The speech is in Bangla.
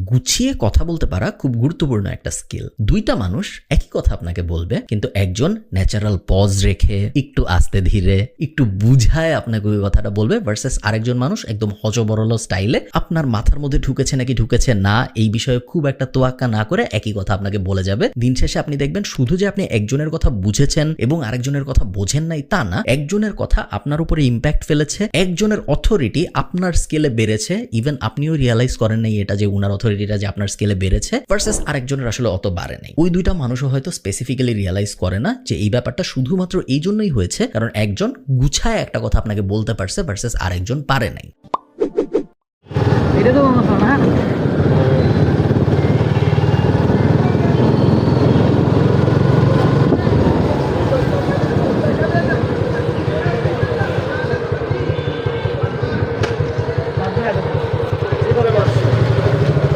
গুছিয়ে কথা বলতে পারা খুব গুরুত্বপূর্ণ একটা স্কিল। দুইটা মানুষ একই কথা আপনাকে বলবে, কিন্তু একজন ন্যাচারাল পজ রেখে একটু আস্তে ধীরে একটু বুঝায় আপনাকে ওই কথাটা বলবে, ভার্সেস আরেকজন মানুষ একদম হজবরল স্টাইলে আপনার মাথার মধ্যে ঢুকেছে নাকি ঢুকেছে না এই বিষয়ে খুব একটা তোয়াক্কা না করে একই কথা আপনাকে বলে যাবে। দিন শেষে আপনি দেখবেন শুধু যে আপনি একজনের কথা বুঝেছেন এবং আরেকজনের কথা বোঝেন নাই তা না, একজনের কথা আপনার উপরে ইম্প্যাক্ট ফেলেছে, একজনের অথরিটি আপনার স্কেলে বেড়েছে, ইভেন আপনিও রিয়ালাইজ করেন নাই এটা যে উনার অথরিটিটা যে আপনার স্কেলে বেড়েছে, ভার্সেস আরেকজনের আসলে অত বাড়ে নাই। ওই দুইটা মানুষও হয়তো স্পেসিফিক্যালি রিয়ালাইজ করে না যে এই ব্যাপারটা শুধুমাত্র এই জন্যই হয়েছে কারণ একজন গুছায় একটা কথা আপনাকে বলতে পারছে ভার্সেস আরেকজন পারে নাই। এটা তো